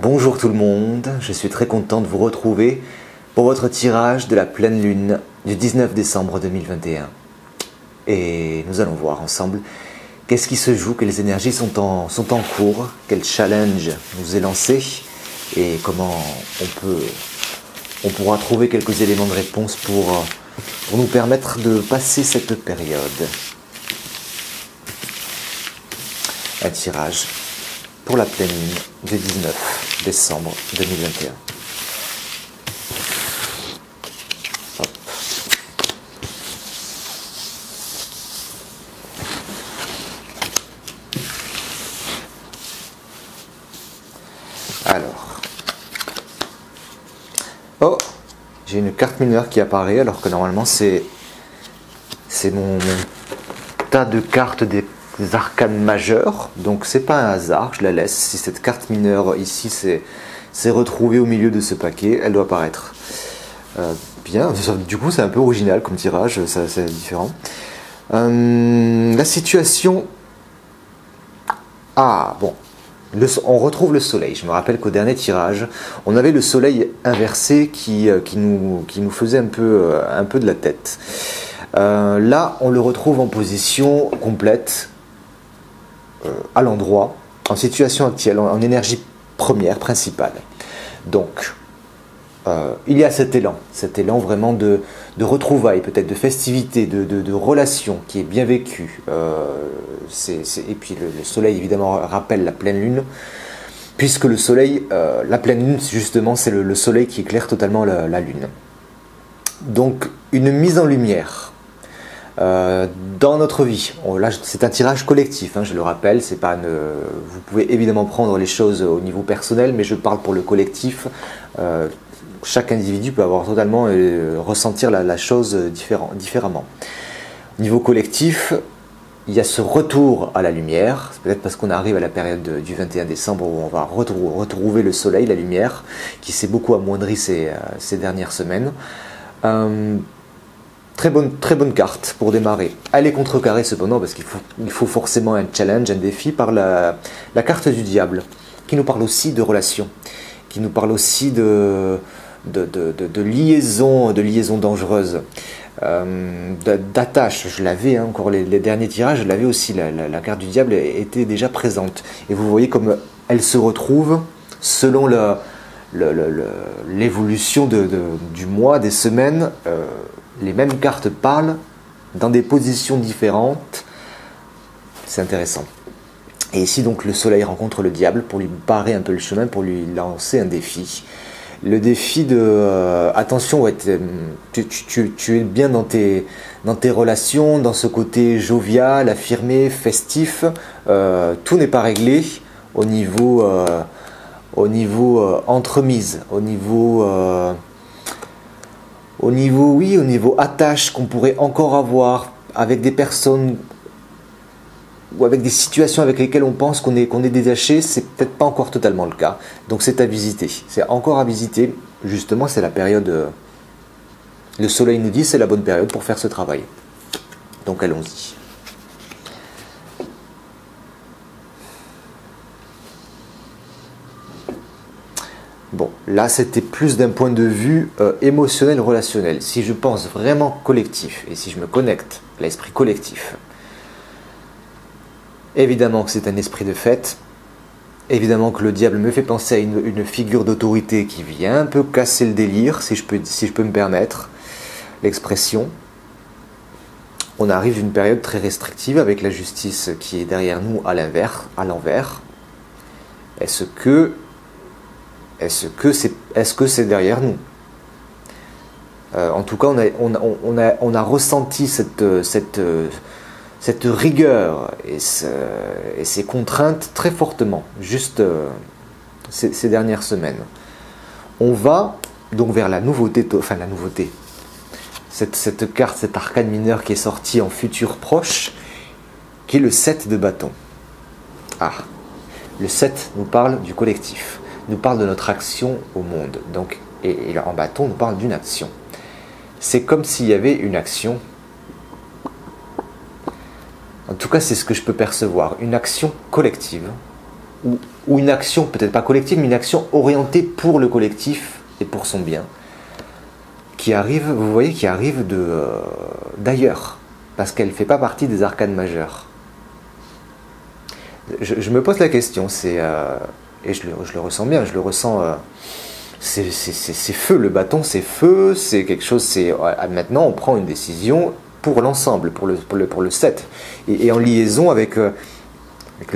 Bonjour tout le monde, je suis très content de vous retrouver pour votre tirage de la pleine lune du 19 décembre 2021. Et nous allons voir ensemble qu'est-ce qui se joue, quelles énergies sont en cours, quel challenge nous est lancé et comment on pourra trouver quelques éléments de réponse pour nous permettre de passer cette période. Un tirage pour la pleine lune du 19 décembre 2021. Hop. Alors. Oh, j'ai une carte mineure qui apparaît alors que normalement c'est mon tas de cartes des arcanes majeures, donc c'est pas un hasard, je la laisse. Si cette carte mineure ici s'est retrouvée au milieu de ce paquet, elle doit apparaître. Bien, du coup c'est un peu original comme tirage, c'est différent. La situation... Ah bon, on retrouve le soleil. Je me rappelle qu'au dernier tirage, on avait le soleil inversé qui nous faisait un peu de la tête. Là, on le retrouve en position complète, à l'endroit, en situation actuelle, en énergie première, principale. Donc, il y a cet élan vraiment de retrouvailles, peut-être de festivités, de relations qui est bien vécu. Et puis le soleil, évidemment, rappelle la pleine lune, puisque le soleil, la pleine lune, justement, c'est le soleil qui éclaire totalement la lune. Donc, une mise en lumière. Dans notre vie, là c'est un tirage collectif, je le rappelle, c'est pas vous pouvez évidemment prendre les choses au niveau personnel, mais je parle pour le collectif. Chaque individu peut avoir totalement ressentir la chose différemment. Au niveau collectif, il y a ce retour à la lumière, c'est peut-être parce qu'on arrive à la période du 21 décembre où on va retrouver le soleil, la lumière, qui s'est beaucoup amoindri ces dernières semaines. Très bonne carte pour démarrer. Elle est contrecarrée cependant parce qu'il faut forcément un challenge, un défi par la carte du diable, qui nous parle aussi de relations, qui nous parle aussi de liaisons dangereuses, d'attaches. Je l'avais, encore les derniers tirages, je l'avais aussi, la carte du diable était déjà présente. Et vous voyez comme elle se retrouve selon l'évolution du mois, des semaines. Les mêmes cartes parlent dans des positions différentes. C'est intéressant. Et ici donc le soleil rencontre le diable pour lui barrer un peu le chemin, pour lui lancer un défi. Le défi de attention, ouais, tu es bien dans tes relations, dans ce côté jovial, affirmé, festif. Tout n'est pas réglé au niveau entremise, au niveau attache qu'on pourrait encore avoir avec des personnes ou avec des situations avec lesquelles on pense qu'on est détaché, c'est peut-être pas encore totalement le cas. Donc c'est à visiter. C'est encore à visiter. Justement, c'est la période. Le soleil nous dit c'est la bonne période pour faire ce travail. Donc allons-y. Bon, là c'était plus d'un point de vue émotionnel, relationnel. Si je pense vraiment collectif et si je me connecte à l'esprit collectif, évidemment que c'est un esprit de fête, évidemment que le diable me fait penser à une figure d'autorité qui vient un peu casser le délire, si je peux me permettre l'expression. On arrive d'une période très restrictive avec la justice qui est derrière nous à l'envers. Est-ce que c'est derrière nous? En tout cas, on a ressenti cette rigueur et ces contraintes très fortement, juste ces dernières semaines. On va donc vers la nouveauté, cette carte, cette arcane mineure qui est sortie en futur proche, qui est le 7 de bâton. Ah, le 7 nous parle du collectif. Nous parle de notre action au monde. Donc, et en bâton, nous parle d'une action. C'est comme s'il y avait une action. En tout cas, c'est ce que je peux percevoir. Une action collective ou une action, peut-être pas collective, mais une action orientée pour le collectif et pour son bien, qui arrive, vous voyez, qui arrive d'ailleurs, parce qu'elle ne fait pas partie des arcanes majeures. Je me pose la question, et je le ressens bien, je le ressens, c'est feu, le bâton c'est feu, c'est quelque chose, maintenant on prend une décision pour l'ensemble, pour le set, et en liaison avec le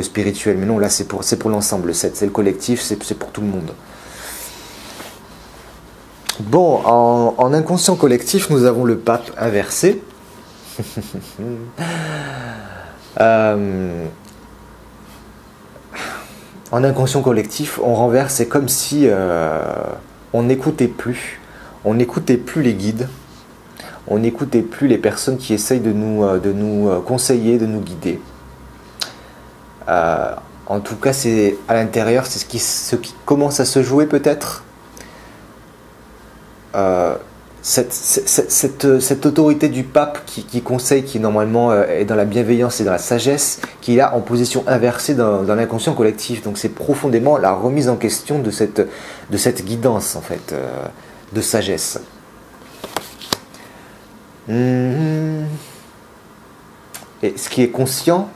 spirituel, mais non, là c'est pour l'ensemble, le set, c'est le collectif, c'est pour tout le monde. Bon, en inconscient collectif, nous avons le pape inversé. En inconscient collectif, on renverse, c'est comme si on n'écoutait plus les guides, on n'écoutait plus les personnes qui essayent de nous conseiller, de nous guider. En tout cas, c'est à l'intérieur, c'est ce qui commence à se jouer peut-être. Cette autorité du pape qui conseille, qui normalement est dans la bienveillance et dans la sagesse, qui est là en position inversée dans l'inconscient collectif. Donc c'est profondément la remise en question de cette guidance, en fait, de sagesse. Et ce qui est conscient,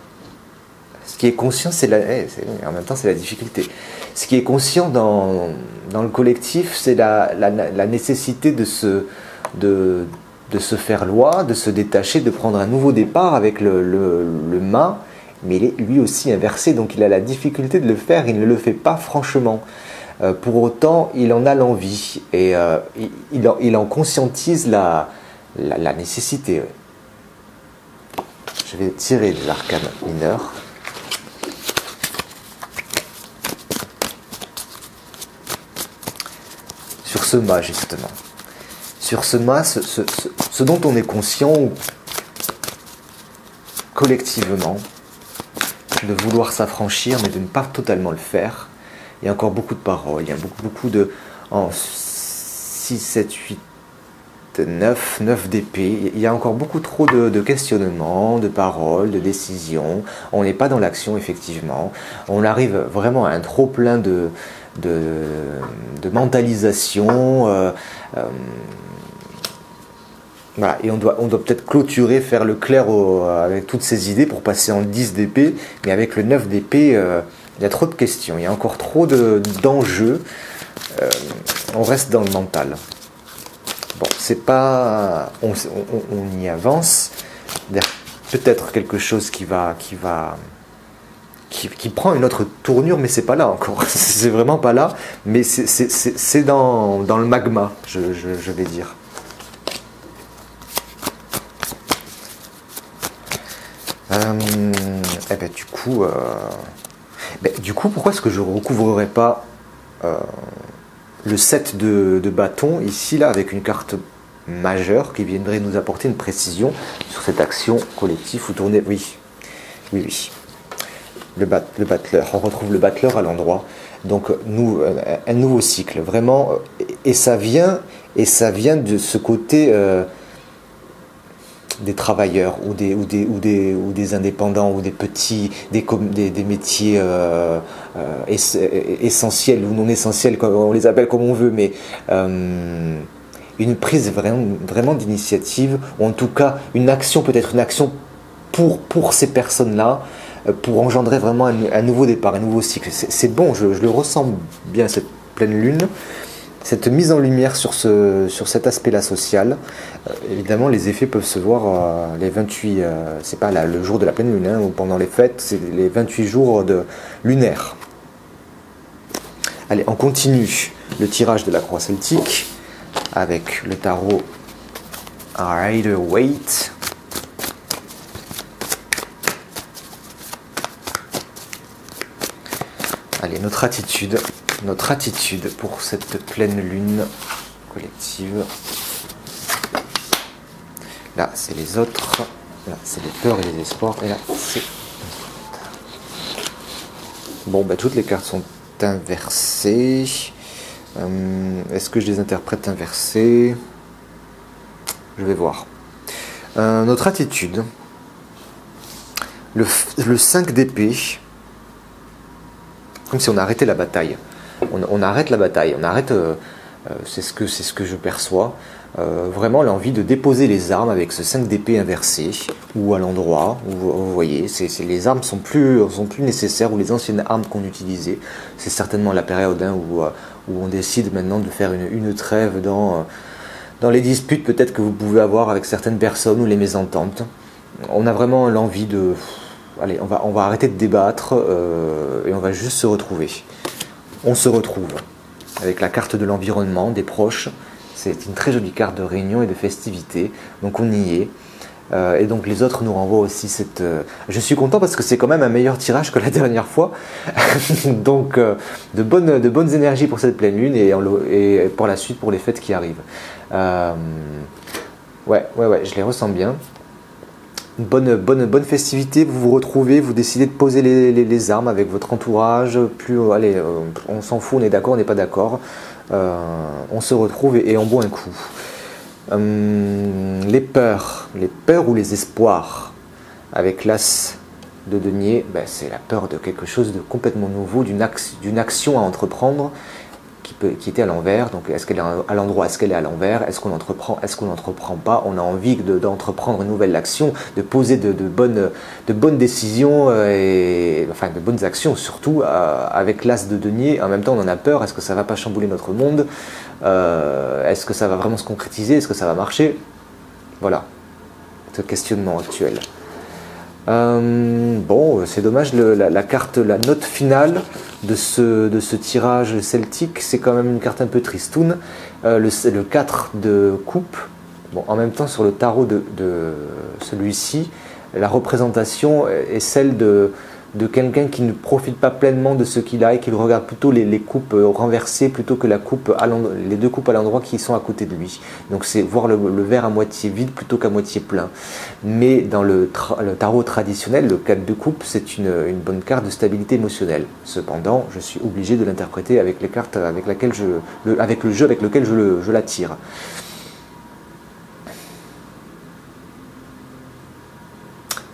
en même temps c'est la difficulté. Ce qui est conscient dans le collectif, c'est la nécessité de se faire loi, de se détacher, de prendre un nouveau départ avec le mât, mais il est lui aussi inversé, donc il a la difficulté de le faire, il ne le fait pas franchement. Pour autant, il en a l'envie, et il en conscientise la nécessité. Je vais tirer des arcanes mineurs. Sur ce mât, justement. Sur ce mât, ce dont on est conscient collectivement, de vouloir s'affranchir, mais de ne pas totalement le faire. Il y a encore beaucoup de paroles, il y a beaucoup de... En 6, 7, 8, 9 d'épée, il y a encore beaucoup trop de questionnements, de paroles, de décisions. On n'est pas dans l'action, effectivement. On arrive vraiment à un trop plein de mentalisation, voilà, et on doit peut-être clôturer, faire le clair avec toutes ces idées pour passer en 10 d'épée, mais avec le 9 d'épée, il y a trop de questions, il y a encore trop d'enjeux, on reste dans le mental. Bon, c'est pas... On y avance, peut-être quelque chose qui prend une autre tournure, mais c'est pas là encore. C'est vraiment pas là, mais c'est dans le magma, je vais dire. Et ben du coup, pourquoi est-ce que je recouvrerais pas le set de bâtons ici là avec une carte majeure qui viendrait nous apporter une précision sur cette action collective ou tournée? Oui. Le battleur, on retrouve le battleur à l'endroit, donc un nouveau cycle vraiment, et ça vient de ce côté des travailleurs ou des indépendants ou des petits, des métiers essentiels ou non essentiels, on les appelle comme on veut, mais une prise vraiment d'initiative, ou en tout cas peut-être une action pour ces personnes-là, pour engendrer vraiment un nouveau départ, un nouveau cycle. C'est bon, je le ressens bien, cette pleine lune, cette mise en lumière sur cet aspect-là social. Évidemment, les effets peuvent se voir les 28, c'est pas le jour de la pleine lune, hein, ou pendant les fêtes, c'est les 28 jours lunaires. Allez, on continue le tirage de la croix celtique avec le tarot Rider-Waite. Allez, notre attitude pour cette pleine lune collective. Là, c'est les autres. Là, c'est les peurs et les espoirs. Et là, c'est... Bon, toutes les cartes sont inversées. Est-ce que je les interprète inversées? Je vais voir. Notre attitude. Le 5 d'épée. comme si on arrêtait la bataille. On arrête la bataille, on arrête, c'est ce que je perçois, vraiment l'envie de déposer les armes avec ce 5 d'épée inversé, ou à l'endroit, où vous voyez, les armes sont plus nécessaires, ou les anciennes armes qu'on utilisait. C'est certainement la période où on décide maintenant de faire une trêve dans les disputes peut-être que vous pouvez avoir avec certaines personnes, ou les mésententes. On a vraiment l'envie de... Allez, on va arrêter de débattre, et on va juste se retrouver. On se retrouve avec la carte de l'environnement, des proches. C'est une très jolie carte de réunion et de festivité. Donc on y est. Et donc les autres nous renvoient aussi cette... Je suis content parce que c'est quand même un meilleur tirage que la dernière fois. Donc de bonnes énergies pour cette pleine lune et pour la suite, pour les fêtes qui arrivent. Ouais, je les ressens bien. Une bonne festivité, vous vous retrouvez, vous décidez de poser les armes avec votre entourage, allez, on s'en fout, on est d'accord, on n'est pas d'accord, on se retrouve et on boit un coup. Les peurs ou les espoirs, avec l'as de denier, ben, c'est la peur de quelque chose de complètement nouveau, d'une action à entreprendre, qui était à l'envers. Donc est-ce qu'elle est à l'endroit, est-ce qu'elle est à l'envers, est-ce qu'on entreprend, est-ce qu'on n'entreprend pas, on a envie d'entreprendre une nouvelle action, de poser de bonnes décisions, enfin de bonnes actions surtout, avec l'as de denier. En même temps on en a peur, est-ce que ça va pas chambouler notre monde, est-ce que ça va vraiment se concrétiser, est-ce que ça va marcher, voilà, ce questionnement actuel. Bon, c'est dommage, la carte, la note finale de ce tirage celtique, c'est quand même une carte un peu tristoune. Le 4 de coupe. Bon, en même temps, sur le tarot de celui-ci, la représentation est celle de quelqu'un qui ne profite pas pleinement de ce qu'il a et qui regarde plutôt les coupes renversées plutôt que les deux coupes à l'endroit qui sont à côté de lui. Donc c'est voir le verre à moitié vide plutôt qu'à moitié plein. Mais dans le tarot traditionnel, le 4 de coupe, c'est une bonne carte de stabilité émotionnelle. Cependant, je suis obligé de l'interpréter avec les cartes avec le jeu avec lequel je la tire.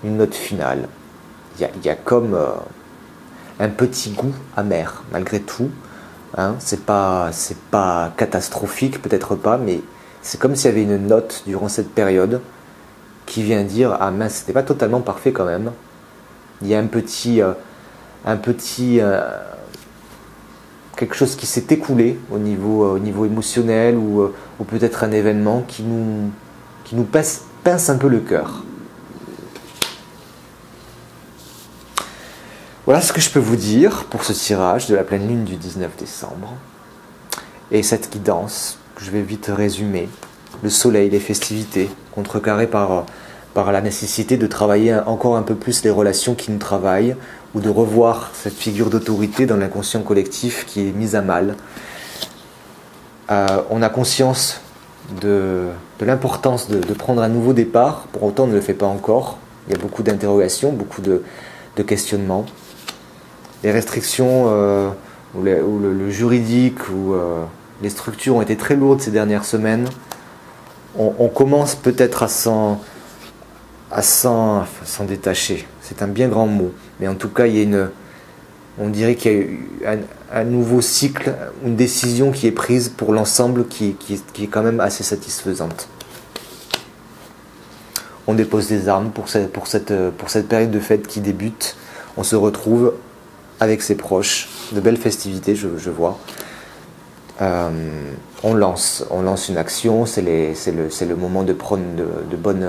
Une note finale. Il y a comme un petit goût amer, malgré tout. Hein, c'est pas catastrophique, peut-être pas, mais c'est comme s'il y avait une note durant cette période qui vient dire « Ah mince, c'était pas totalement parfait quand même ». Il y a quelque chose qui s'est écoulé au niveau émotionnel ou peut-être un événement qui nous pince un peu le cœur. Voilà ce que je peux vous dire pour ce tirage de la pleine lune du 19 décembre. Et cette guidance, que je vais vite résumer. Le soleil, les festivités, contrecarré par la nécessité de travailler encore un peu plus les relations qui nous travaillent, ou de revoir cette figure d'autorité dans l'inconscient collectif qui est mise à mal. On a conscience de l'importance de prendre un nouveau départ, pour autant on ne le fait pas encore. Il y a beaucoup d'interrogations, beaucoup de questionnements. Les restrictions ou le juridique ou les structures ont été très lourdes ces dernières semaines. On commence peut-être à s'en détacher. C'est un bien grand mot. Mais en tout cas, on dirait qu'il y a eu un nouveau cycle, une décision qui est prise pour l'ensemble qui est quand même assez satisfaisante. On dépose des armes pour cette période de fête qui débute. On se retrouve avec ses proches, de belles festivités, je vois. On lance une action, c'est le moment de prendre de bonnes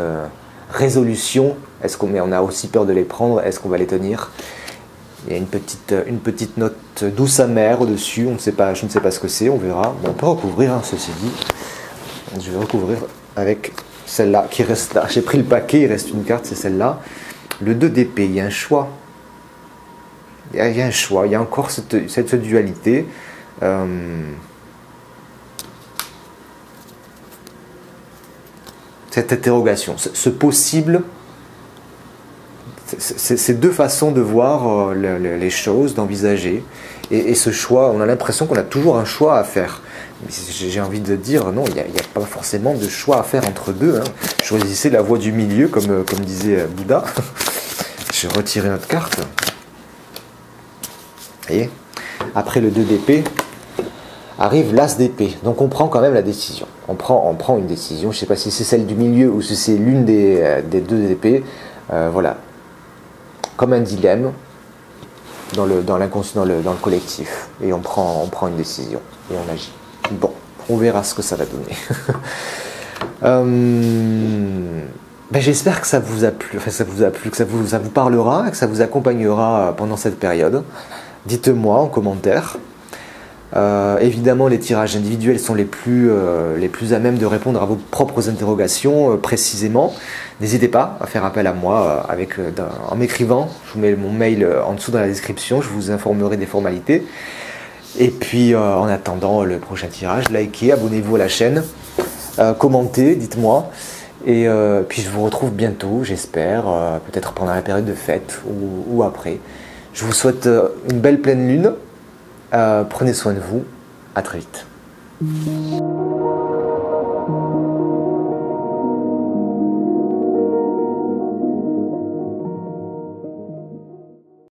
résolutions. Mais on a aussi peur de les prendre, est-ce qu'on va les tenir? Il y a une petite note douce amère au-dessus, je ne sais pas ce que c'est, on verra. Bon, on peut recouvrir, hein, ceci dit. Je vais recouvrir avec celle-là qui reste là. J'ai pris le paquet, il reste une carte, c'est celle-là. Le 2 d'épée, il y a un choix. Il y a un choix, il y a encore cette dualité. Cette interrogation, ce possible, c'est deux façons de voir les choses, d'envisager. Et ce choix, on a l'impression qu'on a toujours un choix à faire. J'ai envie de dire, non, il n'y a pas forcément de choix à faire entre deux. Hein. Choisissez la voie du milieu, comme disait Bouddha. Je vais retirer notre carte. Vous voyez ? après le 2 d'épée, arrive l'As d'épée. Donc on prend quand même la décision. On prend une décision. Je ne sais pas si c'est celle du milieu ou si c'est l'une des 2 d'épée. Voilà. Comme un dilemme dans l'inconscient, dans le collectif. Et on prend une décision. Et on agit. Bon, on verra ce que ça va donner. J'espère que ça vous a plu, que ça vous parlera, que ça vous accompagnera pendant cette période. Dites-moi en commentaire. Évidemment, les tirages individuels sont les plus à même de répondre à vos propres interrogations précisément. N'hésitez pas à faire appel à moi en m'écrivant. Je vous mets mon mail en dessous dans la description. Je vous informerai des formalités. Et puis, en attendant le prochain tirage, likez, abonnez-vous à la chaîne, commentez, dites-moi. Et puis, je vous retrouve bientôt, j'espère, peut-être pendant la période de fête ou après. Je vous souhaite une belle pleine lune. Prenez soin de vous, à très vite.